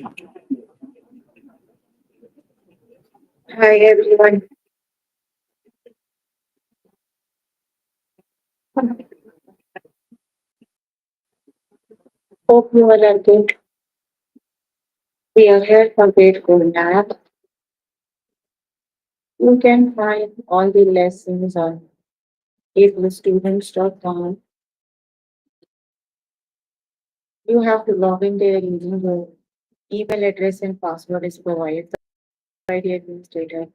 Hi everyone. Hope you all are good. We are here for Grateful Nap. You can find all the lessons on ablestudents.com. You have to log in there using your email address and password is provided by the administrator.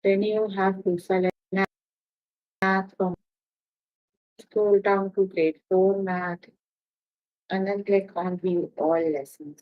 Then you have to select math from scroll down to grade 4 math and then click on view all lessons.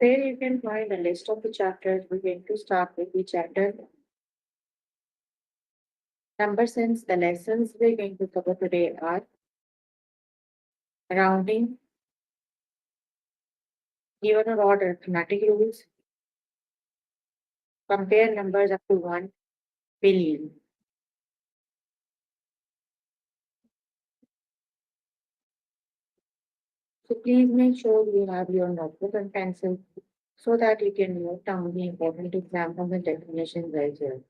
There you can find a list of the chapters. We're going to start with the chapter number since the lessons we're going to cover today are rounding, even or odd arithmetic rules, compare numbers up to 1 billion. So please make sure you have your notebook and pencil so that you can note down the important examples and definitions as well.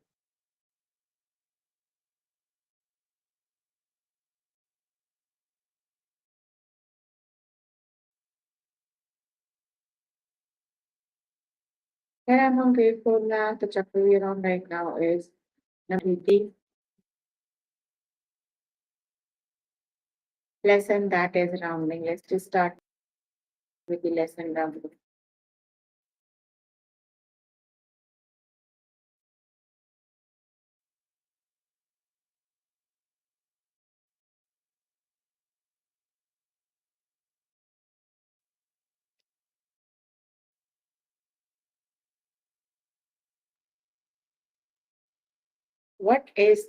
Here I'm on grade 4 math. The chapter we're on right now is number 3 lesson that is rounding. Let's just start with the lesson rounding. What is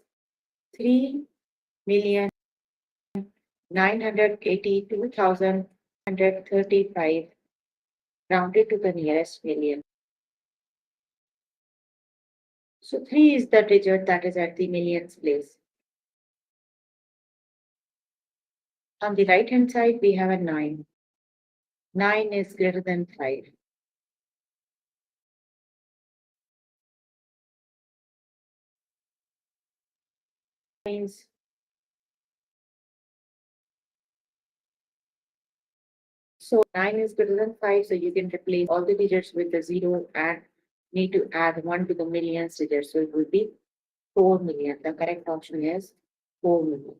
3,982,135 rounded to the nearest million? So 3 is the digit that is at the millions place. On the right hand side, we have a 9. 9 is greater than 5. Means so 9 is greater than 5, so you can replace all the digits with the 0 and need to add 1 to the millions digit. So it will be 4 million. The correct option is 4 million.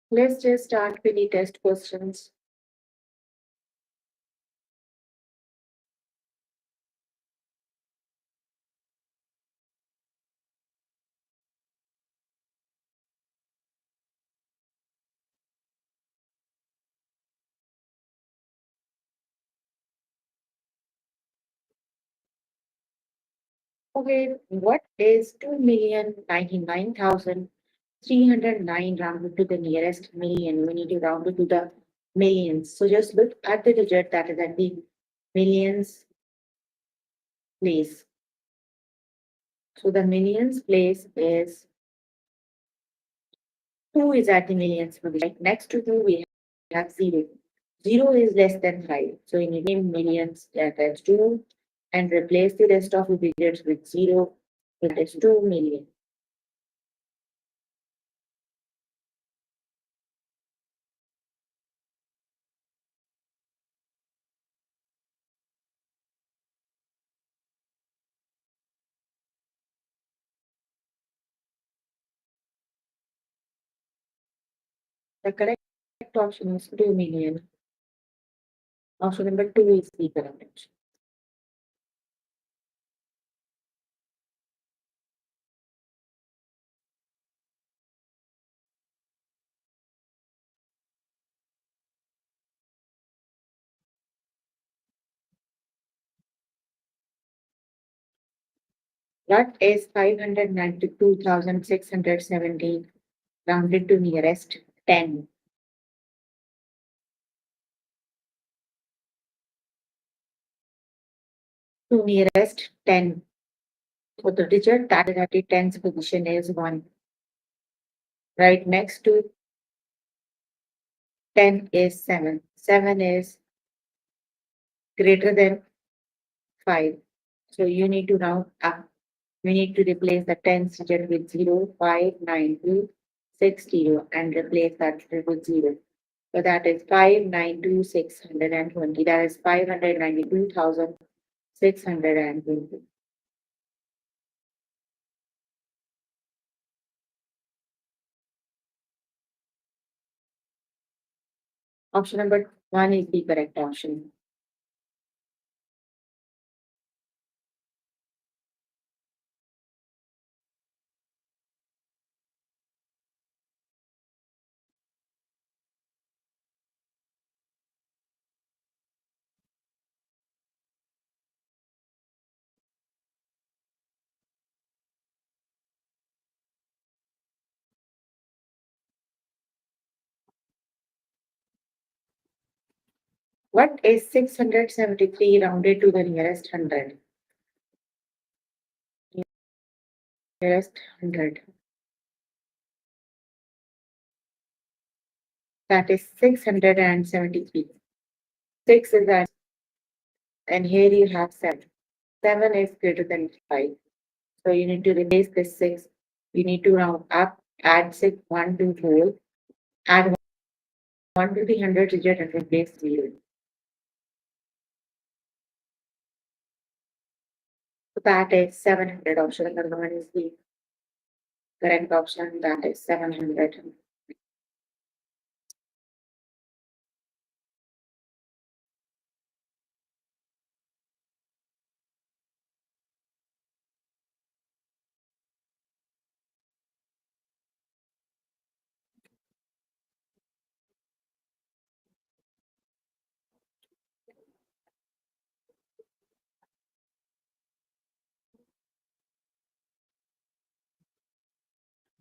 Let's just start with the test questions. Okay, what is 2,099,309 rounded to the nearest million? We need to round it to the millions. So just look at the digit that is at the millions place. So the millions place is 2 is at the millions place. Right next to 2, we have 0. 0 is less than 5. So you need millions that is 2 and replace the rest of the digits with 0. It is 2 million. The correct option is 2 million. Option number 2 is the correct option. What is 592,617 rounded to nearest 10? To nearest 10. So the digit that is at the tens position is 1. Right next to 10 is 7. 7 is greater than 5. So you need to round up. We need to replace the tens digit with 0, 5, 9, 2, 6, 0 and replace that with 0. So that is 592,620. That is 592,620. Option number 1 is the correct option. What is 673 rounded to the nearest 100? Nearest 100. That is 673. 6 is that, and here you have 7. 7 is greater than 5. So you need to replace this 6. You need to round up, add 6, 1 to 4, add 1 to the 100 digit and replace 0. So that is 700. Option number 1 is the correct option. That is 700.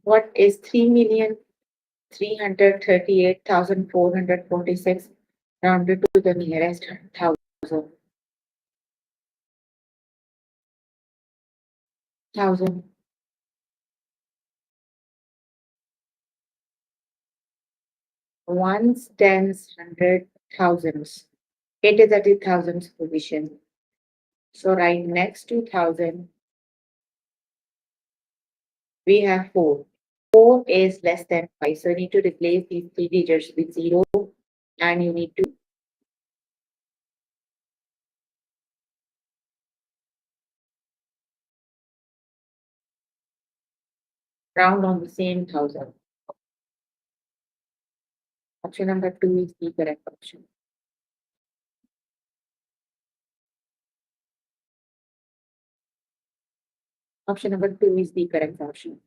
What is 3,338,446 rounded to the nearest 1,000? 1,000. Ones, tens, hundred, thousands. It is at the thousands position. So right next to 1,000, we have 4. 4 is less than 5. So you need to replace these 3 digits with 0 and you need to round on the same 1,000. Option number 2 is the correct option. Option number 2 is the correct option.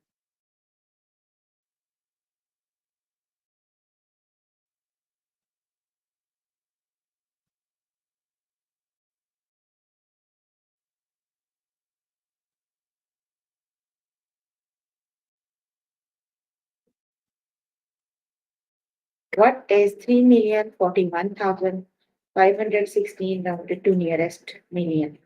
What is 3,041,516 rounded to nearest million?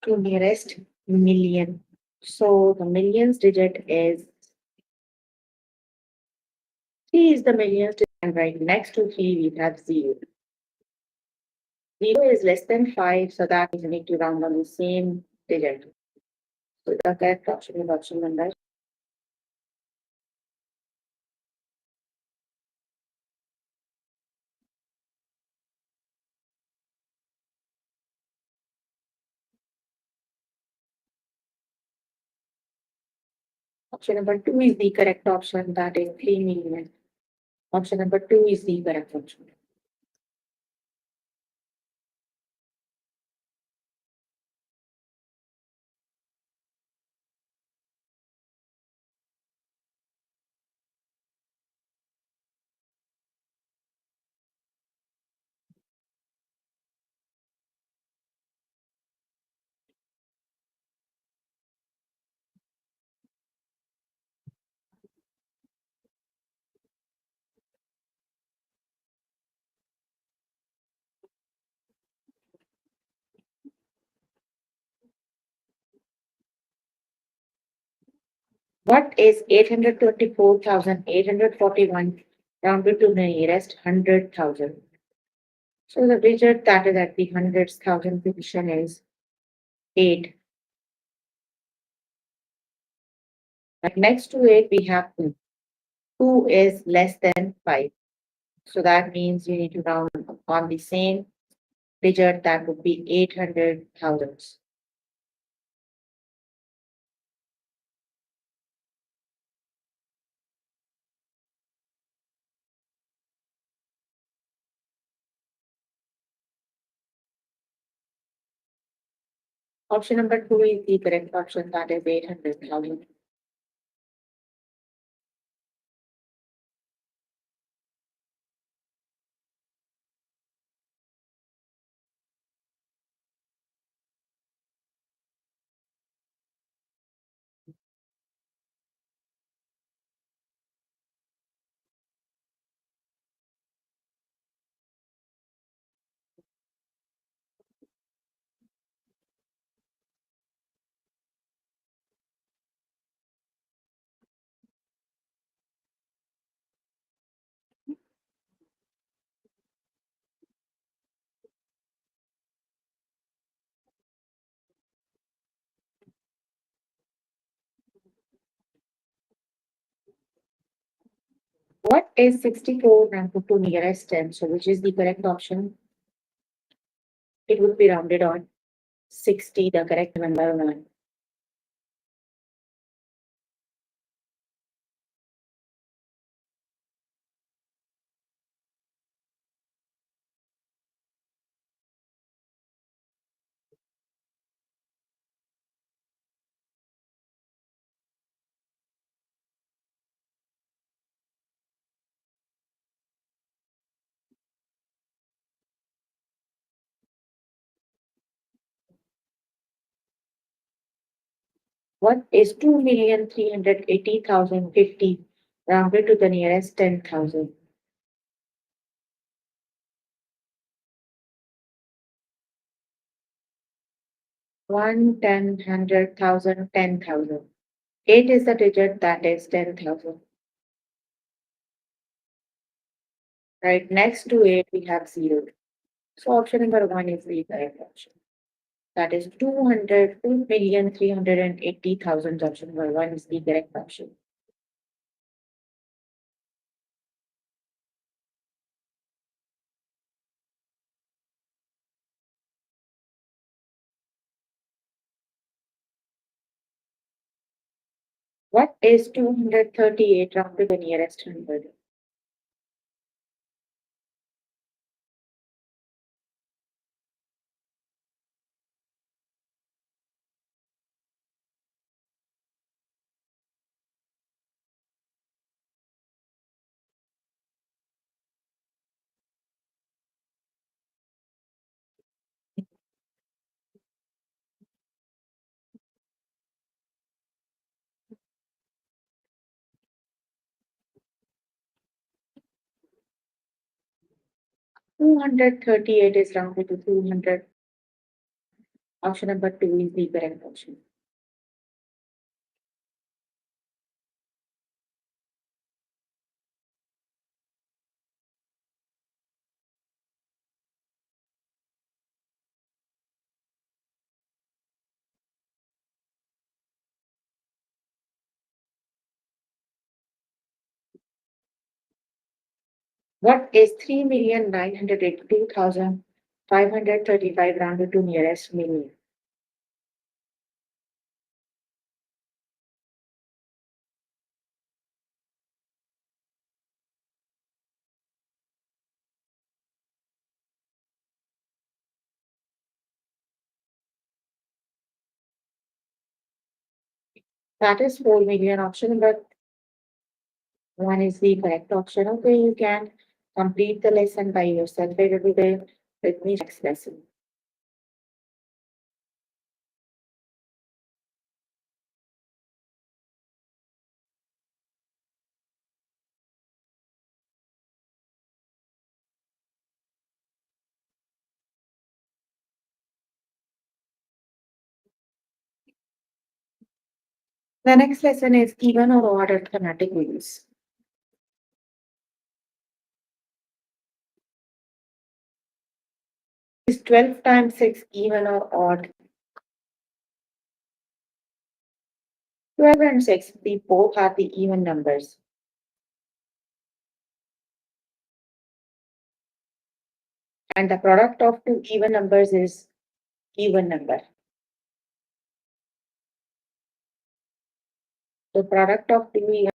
To nearest million. So the millions digit is 3 is the millionth, and right next to 3 we have 0. 0 is less than 5, so that means we need to round on the same digit. So the correct option is option number. Option number 2 is the correct option, that is 3 million. Option number 2 is the correct option. What is 824,841 rounded to the nearest 100,000? So the digit that is at the hundreds thousand position is 8. Right next to it, we have 2. 2 is less than 5. So that means you need to round on the same digit, that would be 800,000. Option number 2 is the correct option, that is 800,000. What is 64 rounded to nearest 10? So which is the correct option? It would be rounded on 60, the correct number one. What is 2,380,050 rounded to the nearest 10,000? 1, 10, 100,000, 10,000. 8 is the digit, that is 10,000. Right next to it, we have 0. So option number 1 is the correct option. That is 2,380,000. Option number 1 is the correct option. What is 238 rounded to the nearest 100? Two hundred 38 is rounded to 200. Option number 2 is the correct option. What is 3,982,535 rounded to nearest million? That is 4 million option, but one is the correct option. Okay, you can complete the lesson by yourself. It will be with me next lesson. The next lesson is even or odd arithmetic rules. Is 12 times 6 even or odd? 12 and 6, we both have the even numbers. And the product of two even numbers is even number. The product of two even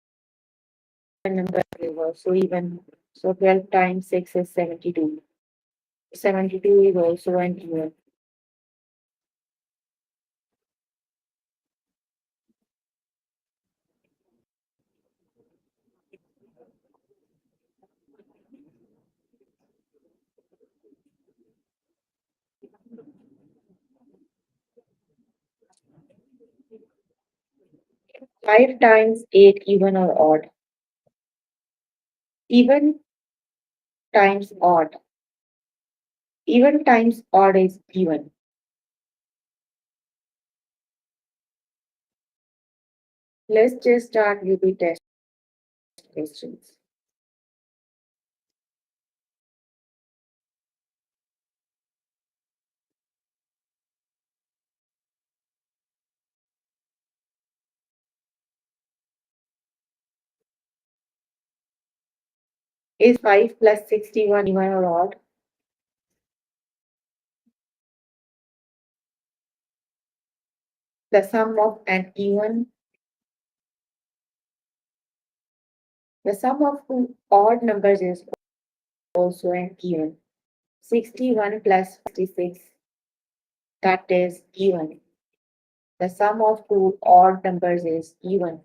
numbers is also even. So 12 times 6 is 72. 72 is also an even. Five times eight even or odd. Even times odd. Even times odd is even. Let's just start with the test questions. Is 5 plus 61 even or odd? The sum of an even. The sum of two odd numbers is also an even. 61 plus 56, that is even. The sum of two odd numbers is even.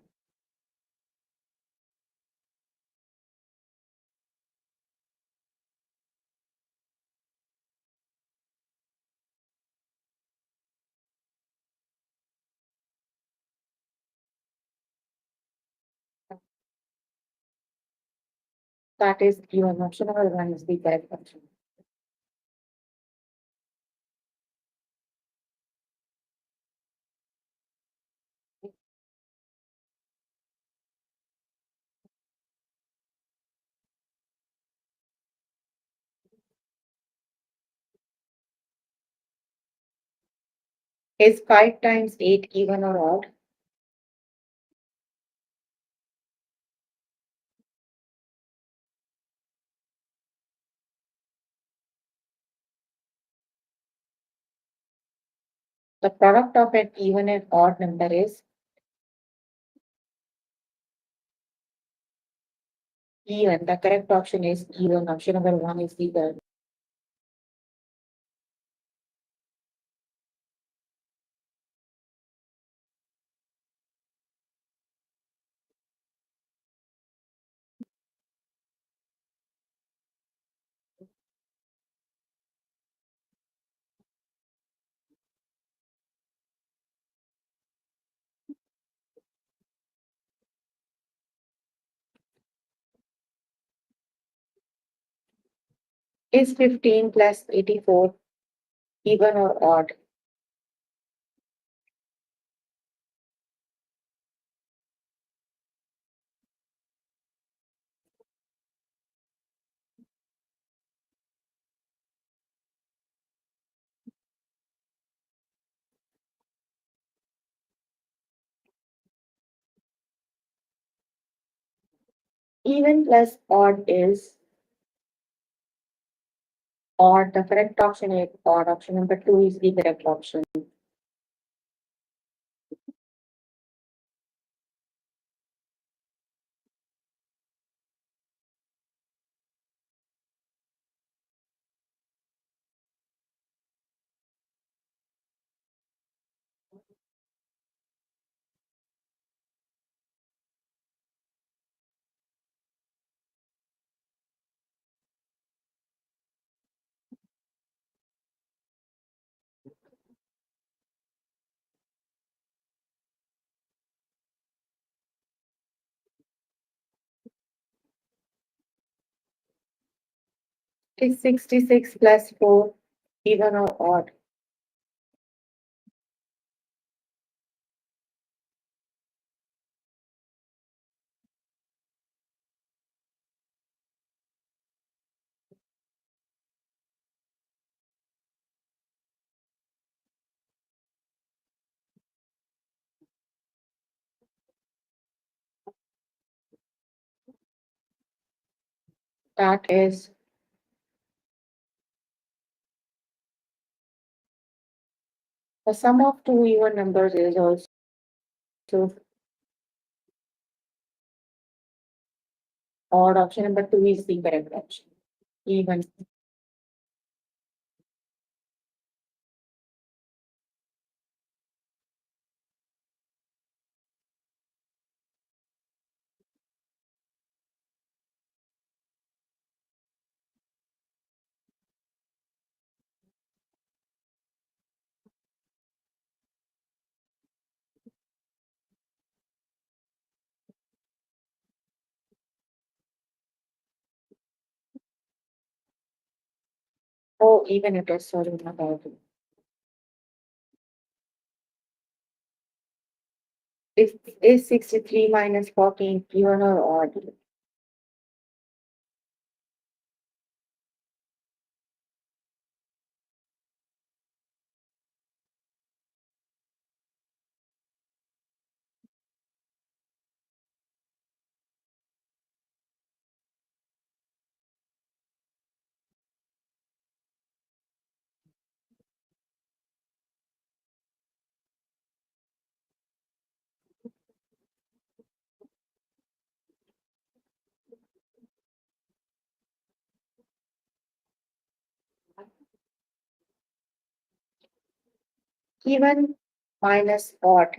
That is even. Option number one is the correct option. Is 5 times 8 even or odd? The product of an even and odd number is even. The correct option is even. Option number one is the correct. Is 15 plus 84 even or odd? Even plus odd is Or the correct option is, or option number two is the correct option. Is 66 plus 4 even or odd? That is the sum of two even numbers is also odd. Option number two is the correct option. Even. Oh, even it is, sorry about it. Is 63 minus 14 even or odd? Even minus odd.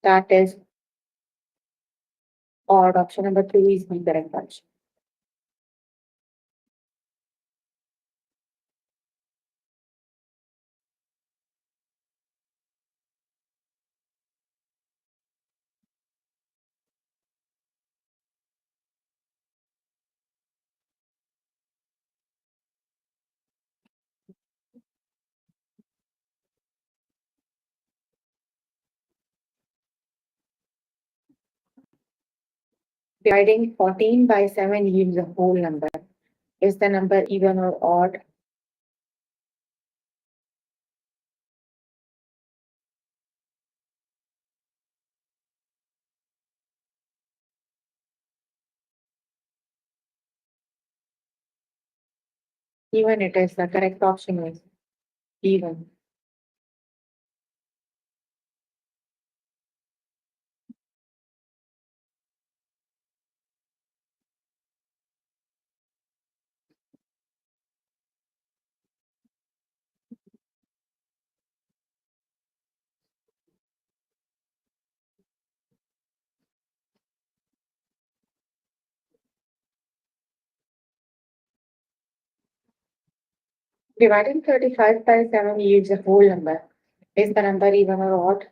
That is odd. Option number two is the correct option. Dividing 14 by 7 yields a whole number. Is the number even or odd? Even it is, the correct option is even. Dividing 35 by 7 yields a whole number. Is the number even or odd?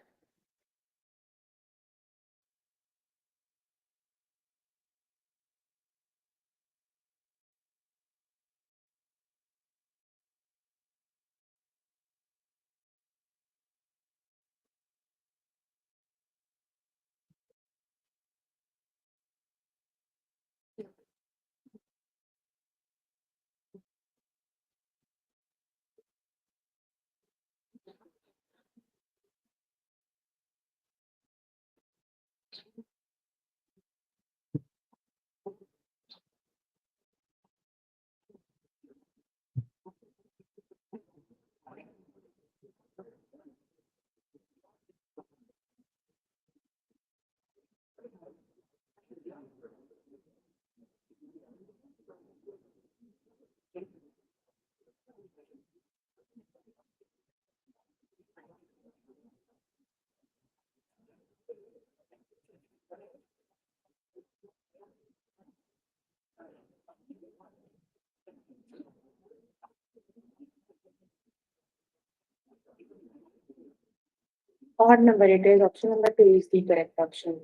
Odd number it is. Option number two is the correct option.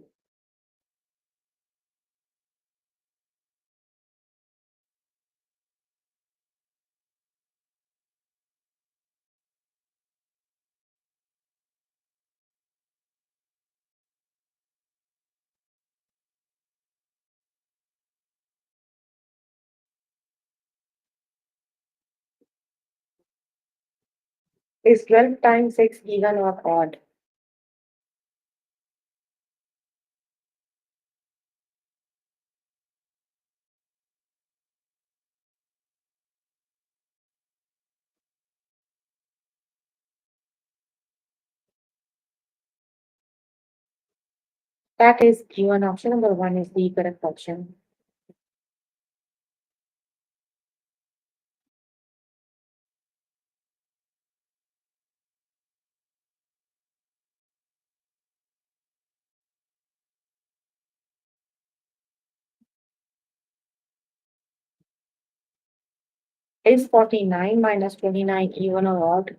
Is 12 times 6 even or odd? That is given. Option number one is the correct option. Is 49 minus 29 even or odd?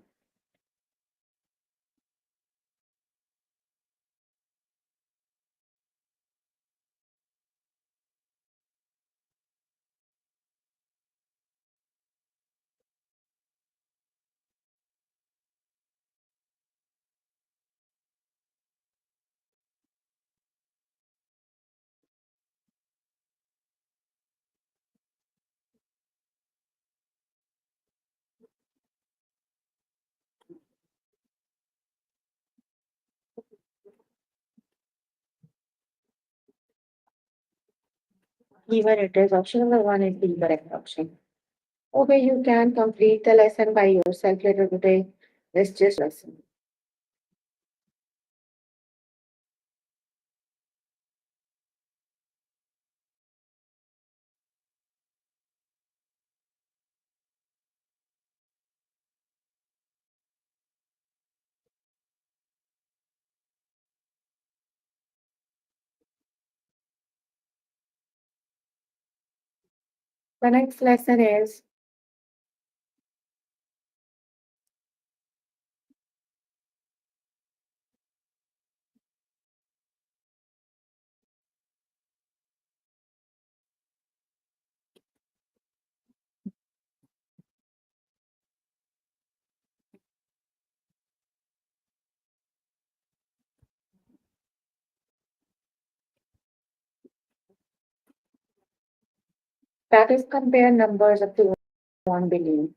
Even it is. Option number one is the correct option. Okay, you can complete the lesson by yourself later today. Let's just lesson. The next lesson is that is compare numbers up to 1 billion.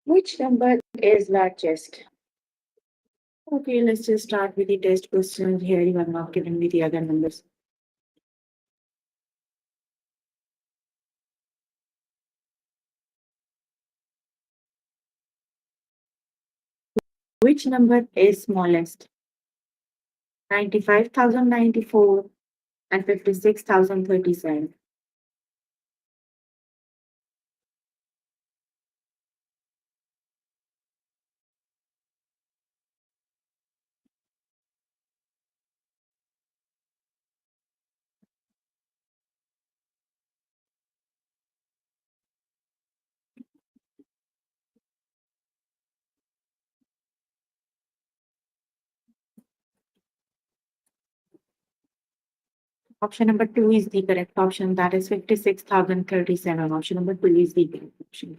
Which number is largest? Okay, let's just start with the test questions. Here you are not given me the other numbers. Which number is smallest? 95,094 and 56,037. Option number two is the correct option. That is 56,037. Option number two is the correct option.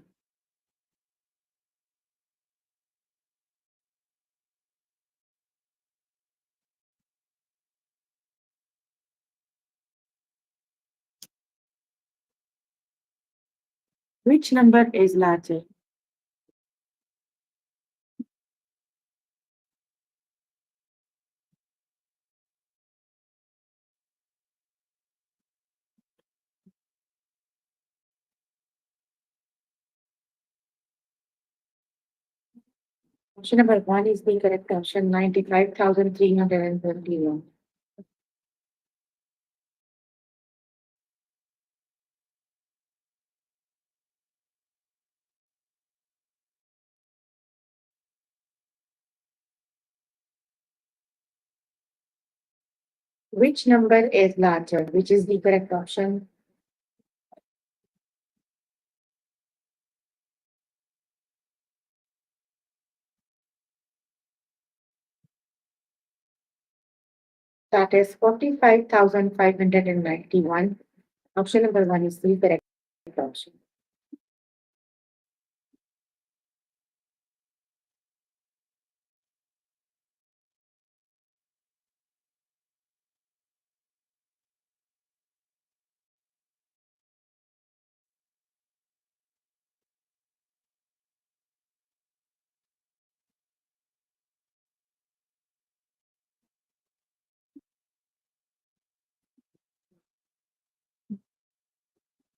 Which number is larger? Option number one is the correct option. 95,321. Which number is larger? Which is the correct option? That is 45,591. Option number one is the correct option.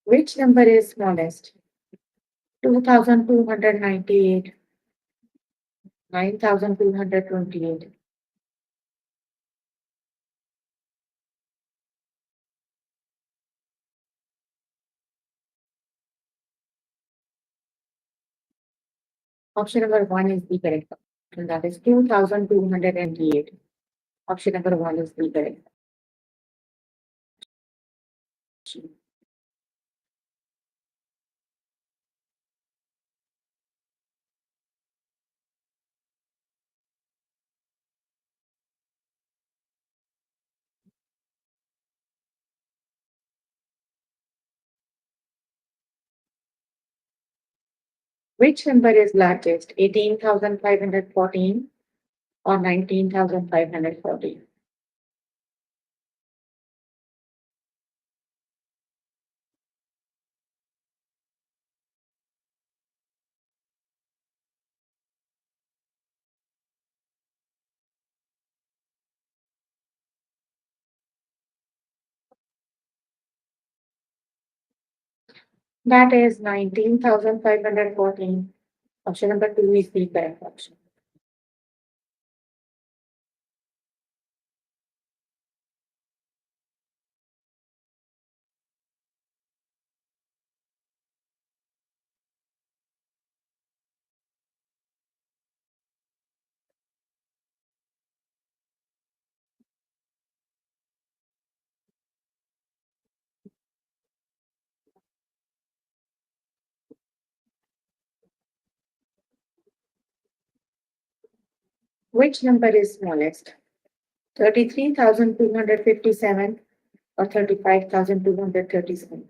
Which number is smallest? 2,298, 9,228. Option number one is the correct option. That is 2,298. Option number one is the correct option. Which number is largest? 18,514 or 19,540? That is 19,514. Option number two is the correct option. Which number is smallest? 33,257 or 35,237?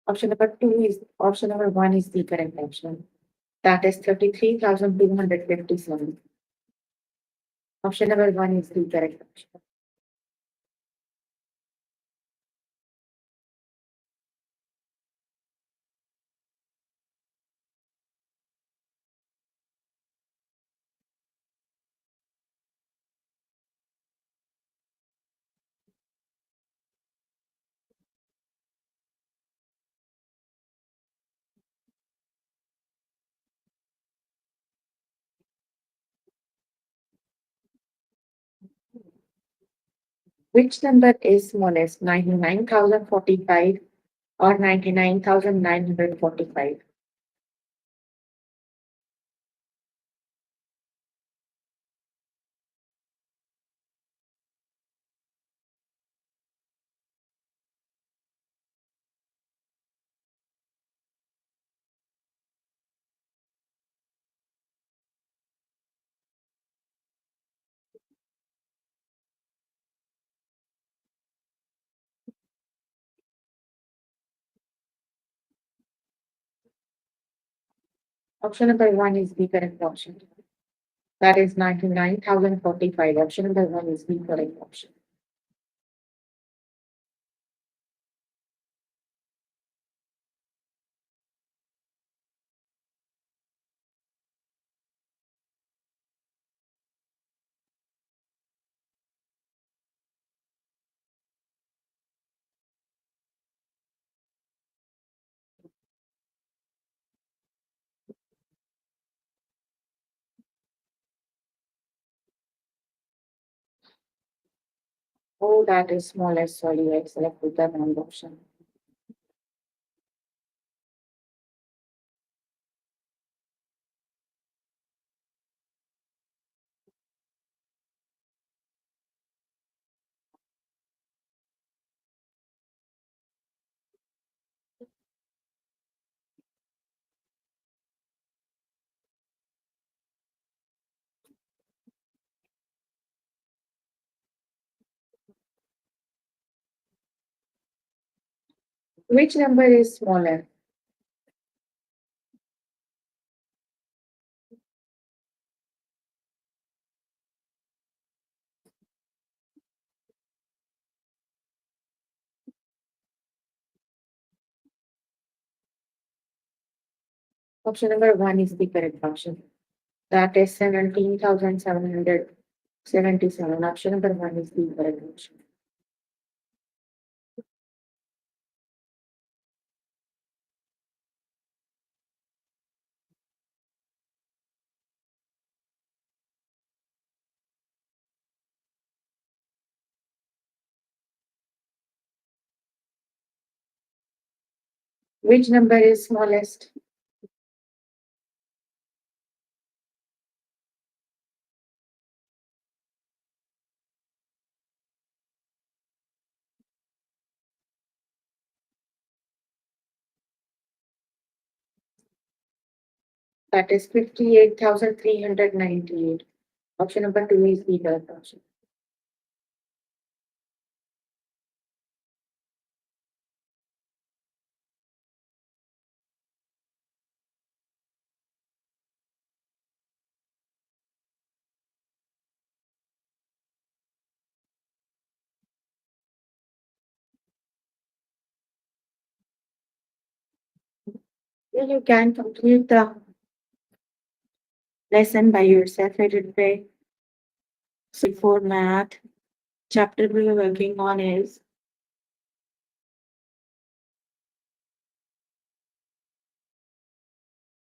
Option number one is the correct option. That is 33,257. Option number one is the correct option. Which number is smallest? 99,045 or 99,945? Option number one is the correct option. That is 99,045. Option number one is the correct option. Oh, that is smallest. Sorry, I selected the wrong option. Which number is smaller? Option number one is the correct option. That is 17,777. Option number one is the correct option. Which number is smallest? That is 58,398. Option number two is the correct option. You can complete the lesson by yourself, I did pray. So for math, chapter we are working on is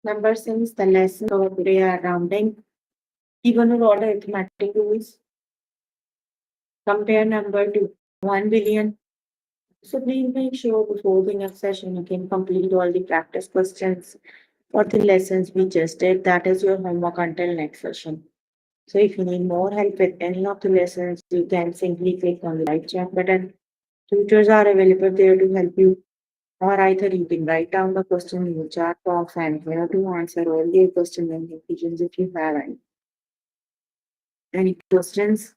number since the lesson for today are rounding. Even with order arithmetic rules, compare number to 1 billion. So please make sure before the next session you can complete all the practice questions for the lessons we just did. That is your homework until next session. So if you need more help with any of the lessons, you can simply click on the live chat button. Tutors are available there to help you, or either you can write down the question in the chat box and here to answer all the questions and confusions if you have any. Any questions?